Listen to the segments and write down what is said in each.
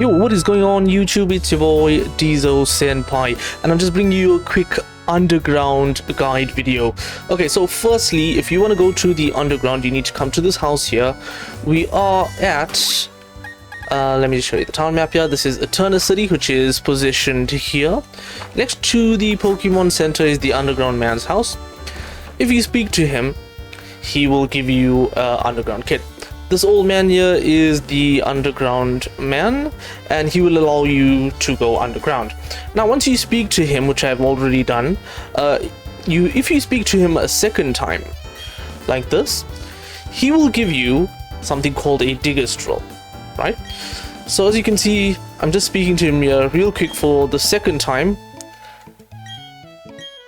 Yo, what is going on YouTube? It's your boy Diesel Senpai, and I'm just bringing you a quick underground guide video. Okay, so firstly, if you want to go to the underground, you need to come to this house here. We are at let me just show you the town map here. This is Eterna City, which is positioned here. Next to the Pokemon Center is the underground man's house. If you speak to him, he will give you underground kit. This old man here is the underground man, and he will allow you to go underground. Now, once you speak to him, which I've already done, if you speak to him a second time, like this, he will give you something called a digger's drill, right? So as you can see, I'm just speaking to him here real quick for the second time,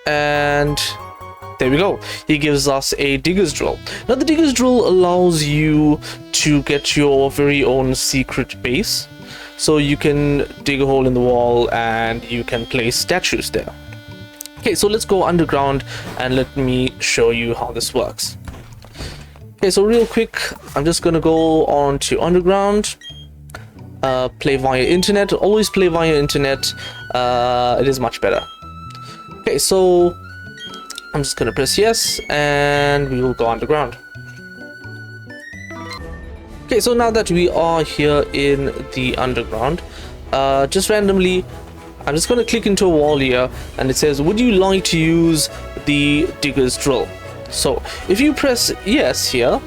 and there we go. He gives us a digger's drill. Now the digger's drill allows you to get your very own secret base. So you can dig a hole in the wall and you can place statues there. Okay, so let's go underground and let me show you how this works. Okay, so real quick, I'm just gonna go on to underground. Play via internet. Always play via internet. It is much better. Okay, so I'm just gonna press yes, and we will go underground. Okay, so now that we are here in the underground, just randomly, I'm just gonna click into a wall here, and it says, would you like to use the digger's drill? So if you press yes here,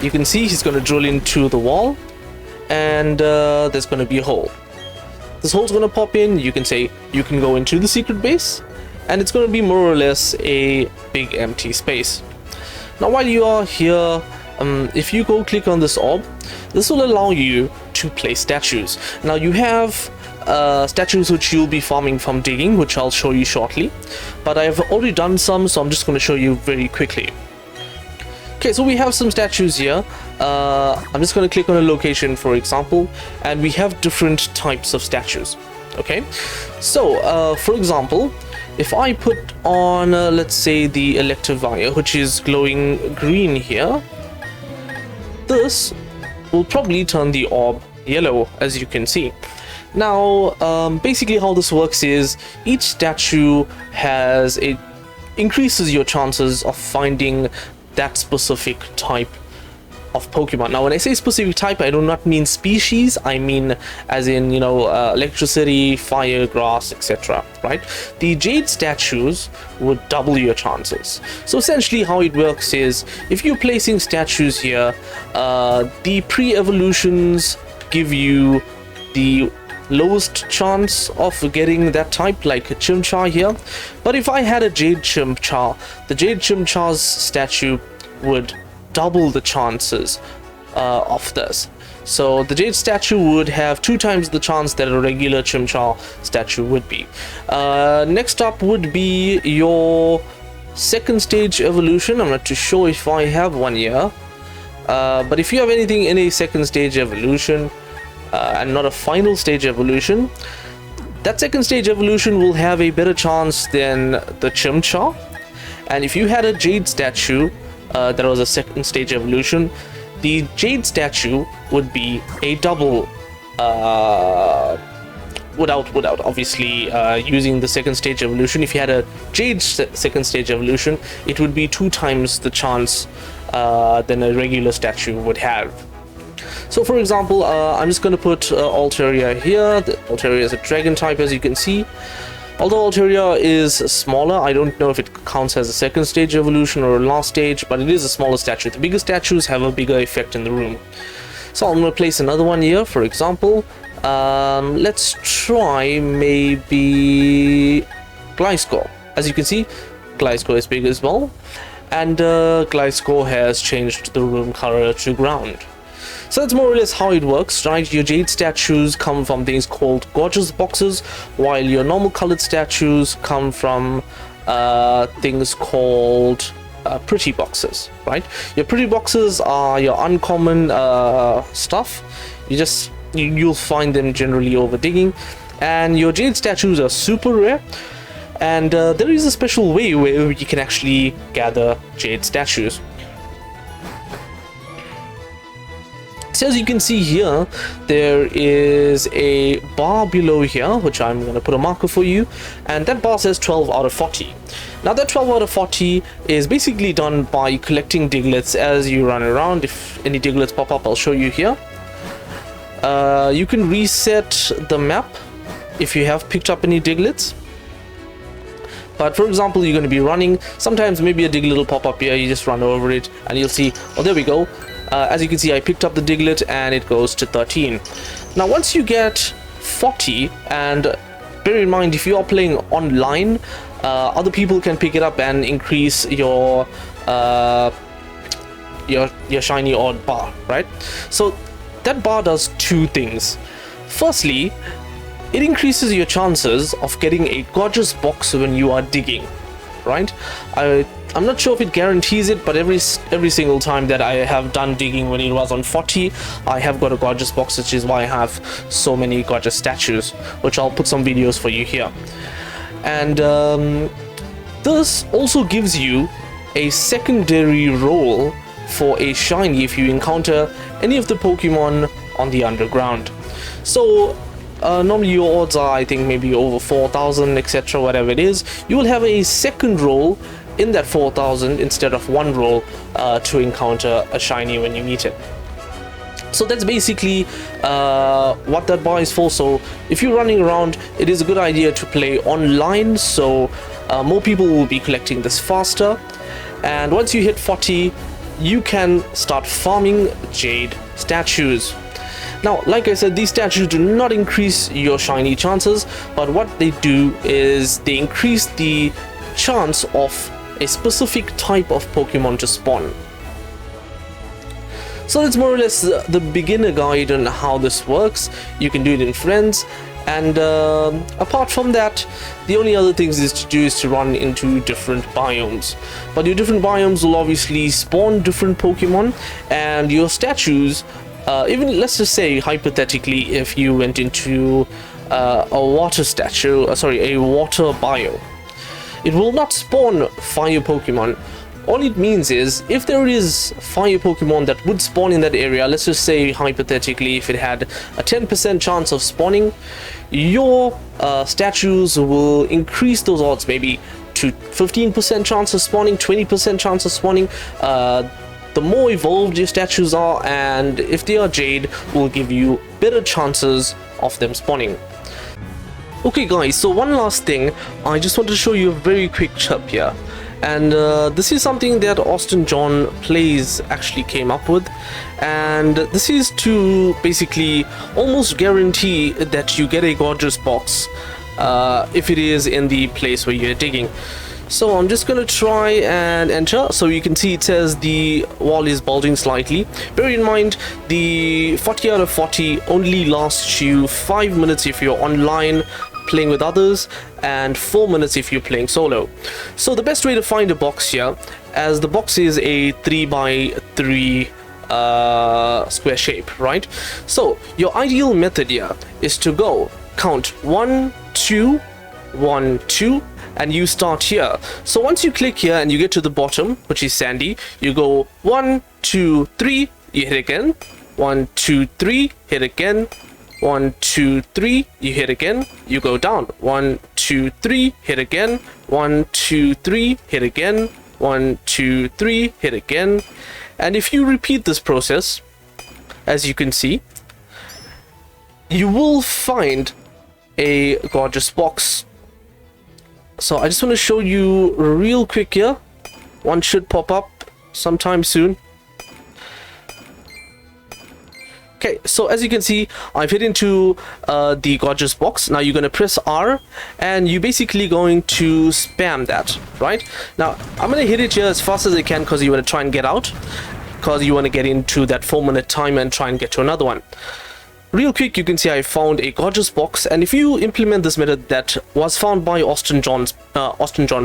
you can see he's gonna drill into the wall, and there's gonna be a hole. This hole's gonna pop in. You can say you can go into the secret base, and it's going to be more or less a big empty space. Now while you are here, if you go click on this orb, this will allow you to place statues. Now you have statues which you'll be farming from digging, which I'll show you shortly, but I've already done some, so I'm just going to show you very quickly. Okay, so we have some statues here. I'm just going to click on a location, for example, and we have different types of statues. Okay, so for example, if I put on let's say the Electivire, which is glowing green here, this will probably turn the orb yellow, as you can see. Now basically how this works is each statue increases your chances of finding that specific type of Pokemon. Now when I say specific type, I do not mean species, I mean as in, you know, electricity, fire, grass, etc. right? The jade statues would double your chances. So essentially how it works is, if you're placing statues here, the pre-evolutions give you the lowest chance of getting that type, like a Chimchar here. But if I had a jade Chimchar, the jade Chimchar's statue would double the chances of this. So the jade statue would have 2 times the chance that a regular Chimchar statue would be. Next up would be your second stage evolution. I'm not too sure if I have one here, but if you have anything in a second stage evolution and not a final stage evolution, that second stage evolution will have a better chance than the Chimchar. And if you had a jade statue that was a second stage evolution, the jade statue would be a double without obviously using the second stage evolution. If you had a jade second stage evolution, it would be 2 times the chance than a regular statue would have. So for example, I'm just going to put Altaria here. The Altaria is a dragon type, as you can see. Although Altaria is smaller, I don't know if it counts as a second stage evolution or a last stage, but it is a smaller statue. The bigger statues have a bigger effect in the room. So I'm going to place another one here, for example. Let's try maybe Gliscor. As you can see, Gliscor is big as well, and Gliscor has changed the room color to ground. So that's more or less how it works, right? Your jade statues come from things called gorgeous boxes, while your normal colored statues come from things called pretty boxes, right? Your pretty boxes are your uncommon stuff. You'll find them generally over digging, and your jade statues are super rare. And there is a special way where you can actually gather jade statues. So as you can see here, there is a bar below here, which I'm going to put a marker for you, and that bar says 12 out of 40. Now that 12 out of 40 is basically done by collecting diglets as you run around. If any diglets pop up, I'll show you here. You can reset the map if you have picked up any diglets. But for example, you're going to be running, sometimes maybe a diglet will pop up here, you just run over it and you'll see, oh, there we go. As you can see, I picked up the diglet and it goes to 13. Now once you get 40, and bear in mind, if you are playing online, other people can pick it up and increase your shiny odd bar, right? So that bar does two things. Firstly, it increases your chances of getting a gorgeous box when you are digging, right? I'm not sure if it guarantees it, but every single time that I have done digging when it was on 40, I have got a gorgeous box, which is why I have so many gorgeous statues, which I'll put some videos for you here. And this also gives you a secondary role for a shiny if you encounter any of the Pokemon on the underground. So normally your odds are, I think, maybe over 4,000, etc., whatever it is. You will have a second roll in that 4,000 instead of one roll to encounter a shiny when you meet it. So that's basically what that bar is for. So if you're running around, it is a good idea to play online, so more people will be collecting this faster. And once you hit 40, you can start farming jade statues. Now, like I said, these statues do not increase your shiny chances, but what they do is they increase the chance of a specific type of Pokemon to spawn. So that's more or less the beginner guide on how this works. You can do it in friends, and apart from that, the only other things to do is to run into different biomes. But your different biomes will obviously spawn different Pokemon, and your statues, even let's just say hypothetically, if you went into a water biome, it will not spawn fire Pokemon. All it means is, if there is fire Pokemon that would spawn in that area, let's just say hypothetically if it had a 10% chance of spawning, your statues will increase those odds maybe to 15% chance of spawning, 20% chance of spawning. The more evolved your statues are, and if they are jade, will give you better chances of them spawning. Okay guys, so one last thing, I just want to show you a very quick tip here. And this is something that Austin John Plays actually came up with, and this is to basically almost guarantee that you get a gorgeous box if it is in the place where you're digging. So I'm just going to try and enter. So you can see it says the wall is bulging slightly. Bear in mind, the 40 out of 40 only lasts you 5 minutes if you're online playing with others, and 4 minutes if you're playing solo. So the best way to find a box here, as the box is a 3x3 square shape, right? So your ideal method here is to go count 1, 2, 1, 2, and you start here. So once you click here and you get to the bottom, which is sandy, you go 1, 2, 3, you hit again, 1, 2, 3, hit again, 1, 2, 3, you hit again, you go down, 1, 2, 3, hit again, 1, 2, 3, hit again, 1, 2, 3, hit again. And if you repeat this process, as you can see, you will find a gorgeous box. So I just want to show you real quick here. One should pop up sometime soon. Okay, so as you can see, I've hit into the gorgeous box. Now you're going to press R, and you're basically going to spam that, right? Now I'm going to hit it here as fast as I can because you want to try and get out, because you want to get into that 4-minute time and try and get to another one. Real quick, you can see I found a gorgeous box, and if you implement this method that was found by Austin John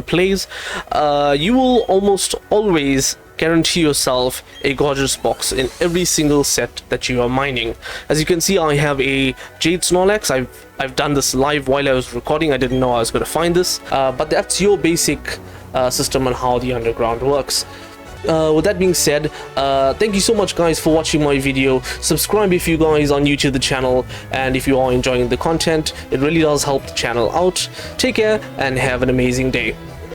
Plays, you will almost always guarantee yourself a gorgeous box in every single set that you are mining. As you can see, I have a Jade Snorlax. I've done this live while I was recording. I didn't know I was going to find this, but that's your basic system on how the underground works. With that being said, thank you so much guys for watching my video. Subscribe if you guys are new to the channel, and if you are enjoying the content, it really does help the channel out. Take care and have an amazing day.